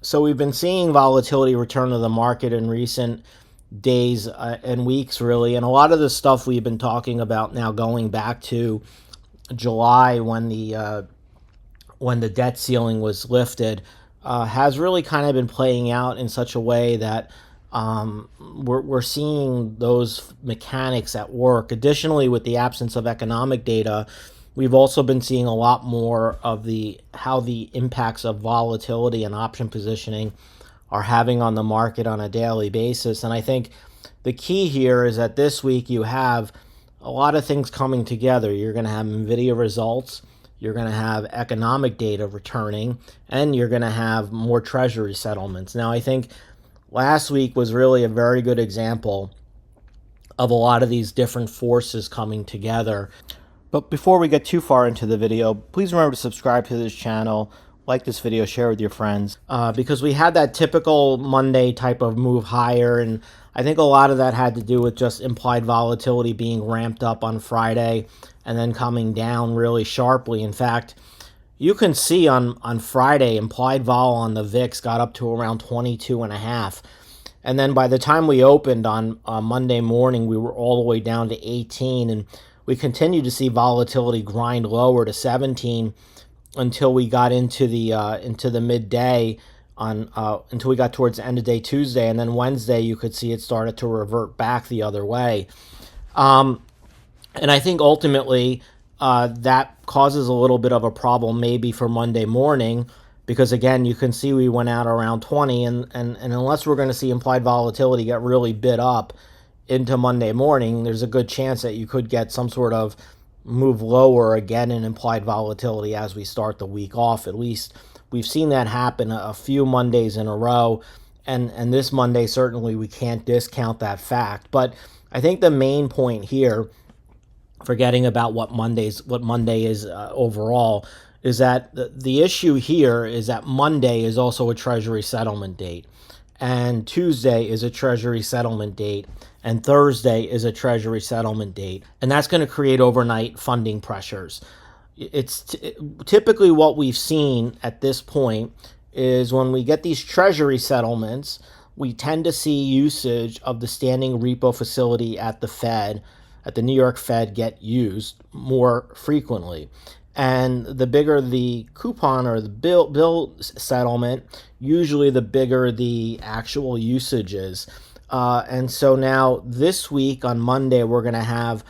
So we've been seeing volatility return to the market in recent days and weeks, really. And a lot of the stuff we've been talking about now, going back to July when the debt ceiling was lifted, has really kind of been playing out in such a way that we're seeing those mechanics at work. Additionally, with the absence of economic data, we've also been seeing a lot more of how the impacts of volatility and option positioning are having on the market on a daily basis. And I think the key here is that this week you have a lot of things coming together. You're going to have NVIDIA results, you're going to have economic data returning, and you're going to have more treasury settlements. Now, I think last week was really a very good example of a lot of these different forces coming together. But before we get too far into the video, please remember to subscribe to this channel, like this video, share with your friends, because we had that typical Monday type of move higher, and I think a lot of that had to do with just implied volatility being ramped up on Friday and then coming down really sharply. In fact, you can see on Friday, implied vol on the VIX got up to around 22.5. And then by the time we opened on Monday morning, we were all the way down to 18. And we continued to see volatility grind lower to 17 until we got into the midday until we got towards the end of day Tuesday. And then Wednesday, you could see it started to revert back the other way. And I think ultimately that causes a little bit of a problem maybe for Monday morning, because again, you can see we went out around 20, and unless we're going to see implied volatility get really bid up into Monday morning, there's a good chance that you could get some sort of move lower again in implied volatility as we start the week off. At least we've seen that happen a few Mondays in a row, and this Monday certainly we can't discount that fact. But I think the main point here, forgetting about what Monday is overall, is that the issue here is that Monday is also a Treasury settlement date, and Tuesday is a Treasury settlement date, and Thursday is a Treasury settlement date, and that's going to create overnight funding pressures. It's typically what we've seen at this point is when we get these Treasury settlements, we tend to see usage of the standing repo facility at the Fed, at the New York Fed, get used more frequently. And the bigger the coupon or the bill settlement, usually the bigger the actual usage is. And so now this week on Monday, we're going to have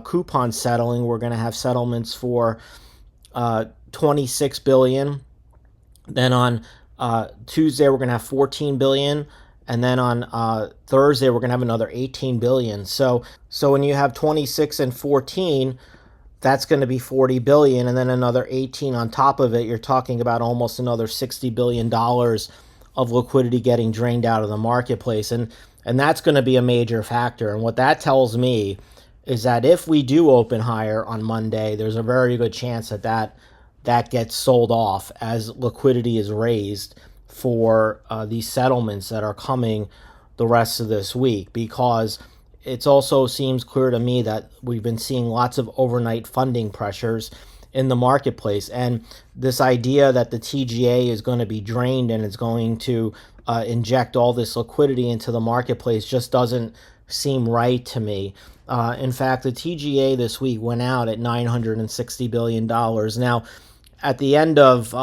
coupon settling. We're going to have settlements for $26 billion. Then on Tuesday, we're going to have $14 billion. And then on Thursday, we're going to have another $18 billion. So when you have 26 and 14, that's going to be $40 billion. And then another 18 on top of it, you're talking about almost another $60 billion of liquidity getting drained out of the marketplace. And that's going to be a major factor. And what that tells me is that if we do open higher on Monday, there's a very good chance that gets sold off as liquidity is raised for these settlements that are coming the rest of this week, because it also seems clear to me that we've been seeing lots of overnight funding pressures in the marketplace. And this idea that the TGA is going to be drained and it's going to inject all this liquidity into the marketplace just doesn't seem right to me. In fact, the TGA this week went out at $960 billion. Now, at the end of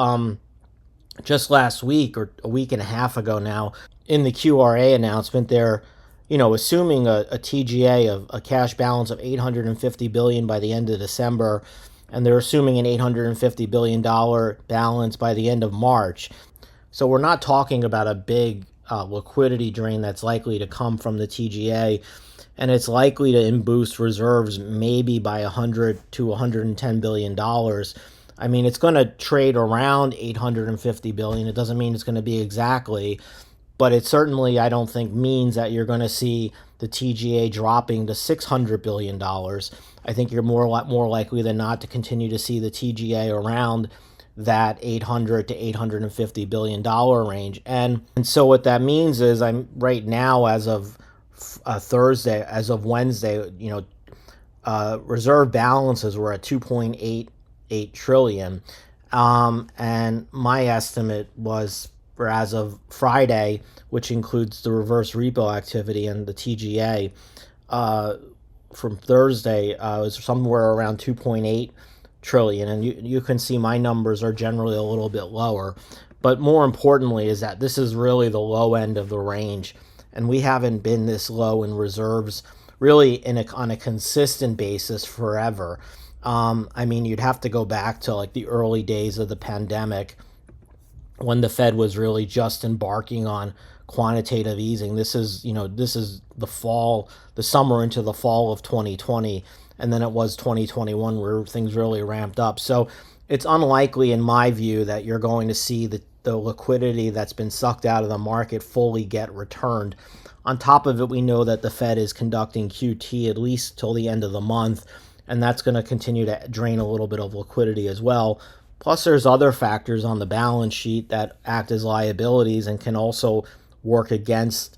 just last week, or a week and a half ago now, in the QRA announcement, they're assuming a TGA of a cash balance of $850 billion by the end of December, and they're assuming an $850 billion balance by the end of March. So we're not talking about a big liquidity drain that's likely to come from the TGA, and it's likely to boost reserves maybe by $100 to $110 billion. I mean, it's going to trade around $850 billion. It doesn't mean it's going to be exactly, but it certainly, I don't think, means that you're going to see the TGA dropping to $600 billion. I think you're more likely than not to continue to see the TGA around that $800 to $850 billion range. And so what that means is, I'm right now, as of Thursday, as of Wednesday, reserve balances were at 2.88 trillion. And my estimate was or as of Friday, which includes the reverse repo activity and the TGA, from Thursday, was somewhere around 2.8 trillion. And you can see my numbers are generally a little bit lower. But more importantly is that this is really the low end of the range. And we haven't been this low in reserves really on a consistent basis forever. I mean, you'd have to go back to like the early days of the pandemic when the Fed was really just embarking on quantitative easing. This is the summer into the fall of 2020, and then it was 2021 where things really ramped up. So it's unlikely, in my view, that you're going to see the liquidity that's been sucked out of the market fully get returned. On top of it, we know that the Fed is conducting QT at least till the end of the month, and that's going to continue to drain a little bit of liquidity as well. Plus, there's other factors on the balance sheet that act as liabilities and can also work against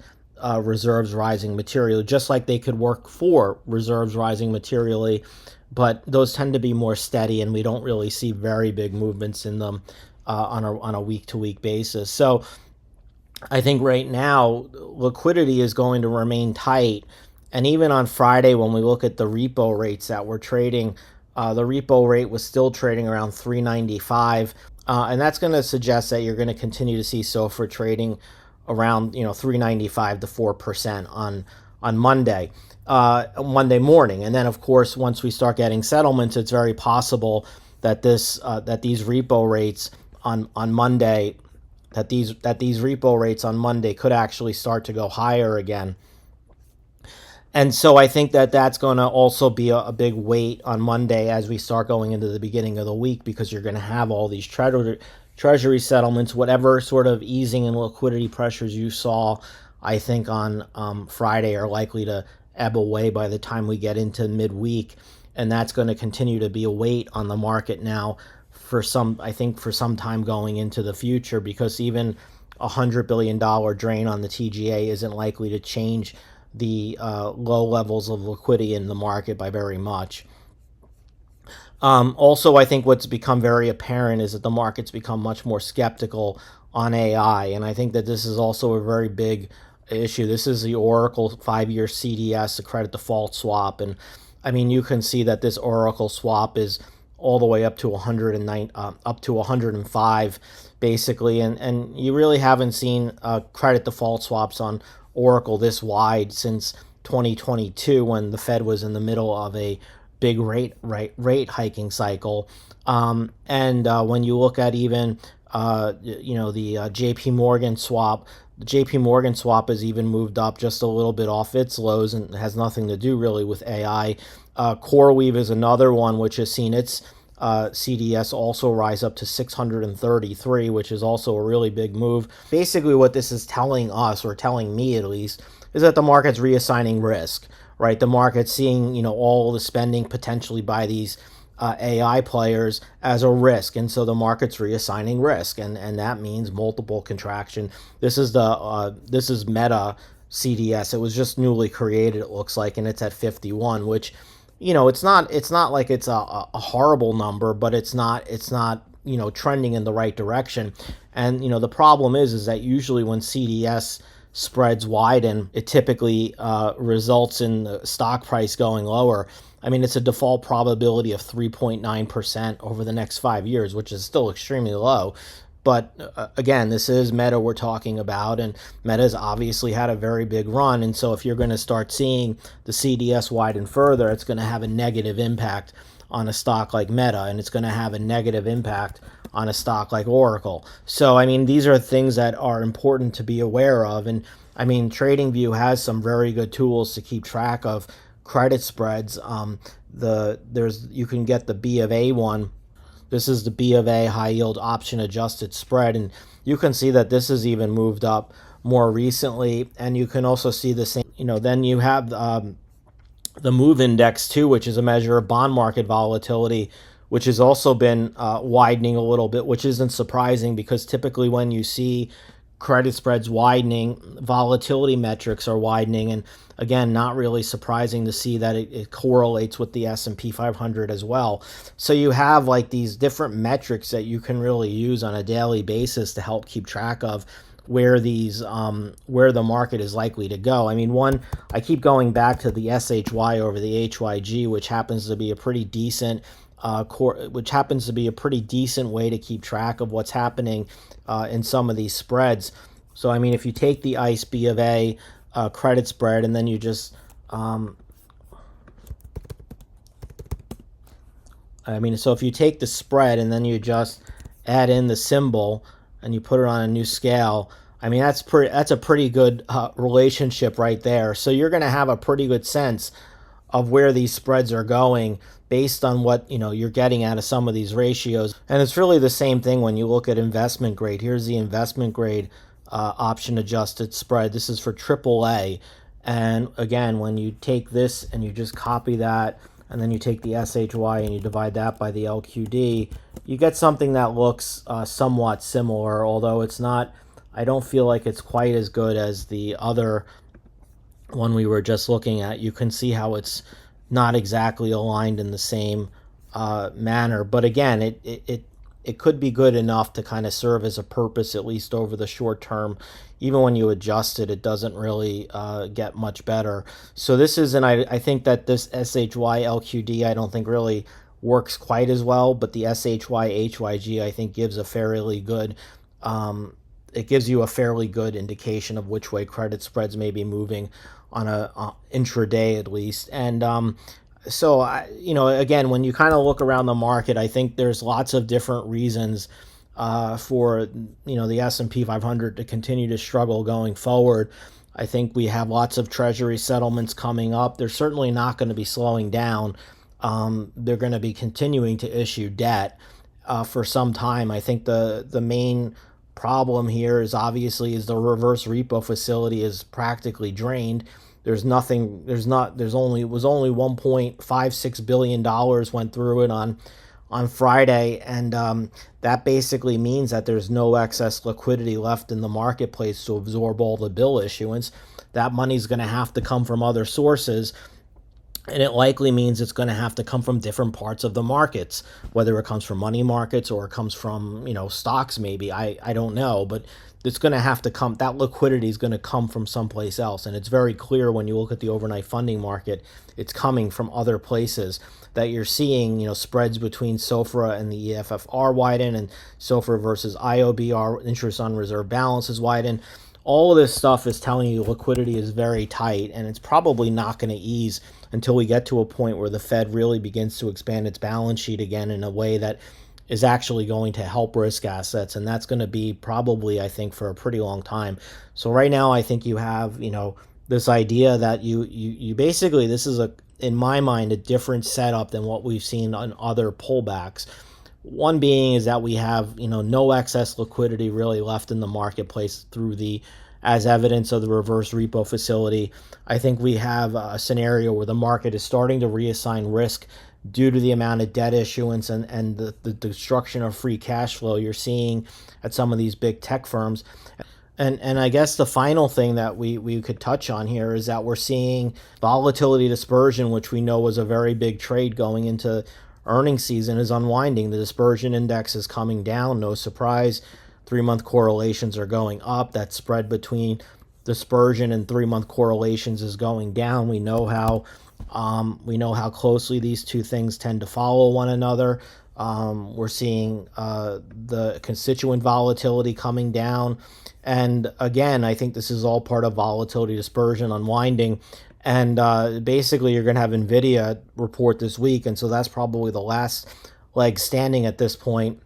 reserves rising materially, just like they could work for reserves rising materially. But those tend to be more steady, and we don't really see very big movements in them on a week-to-week basis. So I think right now liquidity is going to remain tight. And even on Friday, when we look at the repo rates that we're trading, the repo rate was still trading around 395, and that's going to suggest that you're going to continue to see SOFR trading around 395 to 4% on Monday morning. And then of course, once we start getting settlements, it's very possible that these repo rates on Monday could actually start to go higher again. And so I think that that's going to also be a big weight on Monday as we start going into the beginning of the week, because you're going to have all these treasury settlements. Whatever sort of easing and liquidity pressures you saw, I think on Friday, are likely to ebb away by the time we get into midweek. And that's going to continue to be a weight on the market now for some time going into the future, because even $100 billion drain on the TGA isn't likely to change the low levels of liquidity in the market by very much. Also, I think what's become very apparent is that the market's become much more skeptical on AI, and I think that this is also a very big issue. This is the Oracle 5-year CDS, the credit default swap, and I mean, you can see that this Oracle swap is all the way up to 109, up to 105, basically, and you really haven't seen credit default swaps on Oracle this wide since 2022, when the Fed was in the middle of a big rate hiking cycle. And when you look at even the JP Morgan swap, the JP Morgan swap has even moved up just a little bit off its lows, and has nothing to do really with AI. CoreWeave is another one which has seen its CDS also rise up to 633, which is also a really big move. Basically, what this is telling us, or telling me at least, is that the market's reassigning risk, right? The market's seeing, all the spending potentially by these AI players as a risk, and so the market's reassigning risk, and that means multiple contraction. This is Meta CDS. It was just newly created, it looks like, and it's at 51, which it's not like it's a horrible number, but it's not trending in the right direction. And the problem is that usually when CDS spreads widen, it typically results in the stock price going lower. I mean, it's a default probability of 3.9% over the next 5 years, which is still extremely low. But again, this is Meta we're talking about, and Meta's obviously had a very big run. And so if you're going to start seeing the CDS widen further, it's going to have a negative impact on a stock like Meta, and it's going to have a negative impact on a stock like Oracle. So, I mean, these are things that are important to be aware of. And I mean, TradingView has some very good tools to keep track of credit spreads. You can get the B of A one. This is the B of A high yield option adjusted spread, and you can see that this has even moved up more recently. And you can also see the same, then you have the move index too, which is a measure of bond market volatility, which has also been widening a little bit, which isn't surprising, because typically when you see credit spreads widening, volatility metrics are widening, and again, not really surprising to see that it correlates with the S&P 500 as well. So you have like these different metrics that you can really use on a daily basis to help keep track of where where the market is likely to go. I mean, I keep going back to the SHY over the HYG, which happens to be a pretty decent way to keep track of what's happening in some of these spreads. So I mean, if you take the ICE B of A credit spread, and then you just so if you take the spread and then you just add in the symbol and you put it on a new scale, I mean, that's a pretty good relationship right there. So you're going to have a pretty good sense of where these spreads are going based on what you're getting out of some of these ratios. And it's really the same thing when you look at investment grade. Here's the investment grade option adjusted spread. This is for AAA. And again, when you take this and you just copy that, and then you take the SHY and you divide that by the LQD, you get something that looks somewhat similar, although it's not, I don't feel like it's quite as good as the other one we were just looking at. You can see how it's not exactly aligned in the same manner, but again, it could be good enough to kind of serve as a purpose, at least over the short term. Even when you adjust it, it doesn't really get much better. So this is, and I think that this SHY LQD, I don't think really works quite as well, but the SHY HYG, I think gives a fairly good, it gives you a fairly good indication of which way credit spreads may be moving on a intraday at least. And so, again, when you kind of look around the market, I think there's lots of different reasons for, the S&P 500 to continue to struggle going forward. I think we have lots of Treasury settlements coming up. They're certainly not going to be slowing down. They're going to be continuing to issue debt for some time. I think the main problem here is obviously the reverse repo facility is practically drained. It was only $1.56 billion went through it on Friday, and that basically means that there's no excess liquidity left in the marketplace to absorb all the bill issuance. That money's going to have to come from other sources, and it likely means it's going to have to come from different parts of the markets, whether it comes from money markets or it comes from, stocks maybe. I don't know, but it's going to have to come. That liquidity is going to come from someplace else. And it's very clear when you look at the overnight funding market, it's coming from other places that you're seeing, spreads between SOFR and the EFFR widen, and SOFR versus IOBR, interest on reserve balances widen. All of this stuff is telling you liquidity is very tight, and it's probably not going to ease until we get to a point where the Fed really begins to expand its balance sheet again in a way that is actually going to help risk assets. And that's going to be probably, I think, for a pretty long time. So right now, I think you have, this idea that you basically, this is in my mind, a different setup than what we've seen on other pullbacks. One being is that we have, no excess liquidity really left in the marketplace as evidence of the reverse repo facility. I think we have a scenario where the market is starting to reassign risk due to the amount of debt issuance and the destruction of free cash flow you're seeing at some of these big tech firms. And I guess the final thing that we could touch on here is that we're seeing volatility dispersion, which we know was a very big trade going into earnings season, is unwinding. The dispersion index is coming down, no surprise. 3-month correlations are going up. That spread between dispersion and 3-month correlations is going down. We know how closely these two things tend to follow one another. We're seeing the constituent volatility coming down. And again, I think this is all part of volatility dispersion unwinding. And basically, you're going to have NVIDIA report this week. And so that's probably the last leg standing at this point.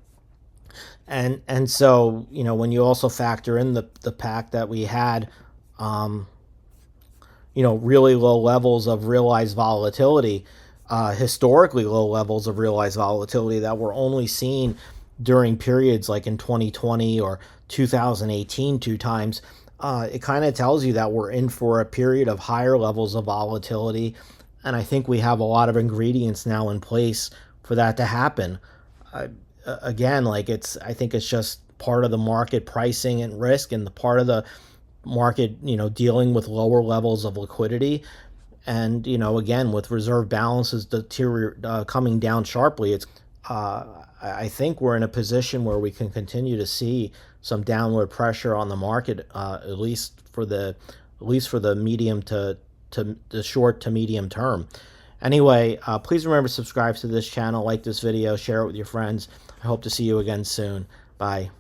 And so, when you also factor in the fact that we had, really low levels of realized volatility, historically low levels of realized volatility that were only seen during periods like in 2020 or 2018 two times, it kind of tells you that we're in for a period of higher levels of volatility. And I think we have a lot of ingredients now in place for that to happen. Again, I think it's just part of the market pricing and risk, and the part of the market, dealing with lower levels of liquidity. And, again, with reserve balances coming down sharply, I think we're in a position where we can continue to see some downward pressure on the market, at least for the medium to the short to medium term. Anyway, please remember to subscribe to this channel, like this video, share it with your friends. I hope to see you again soon. Bye.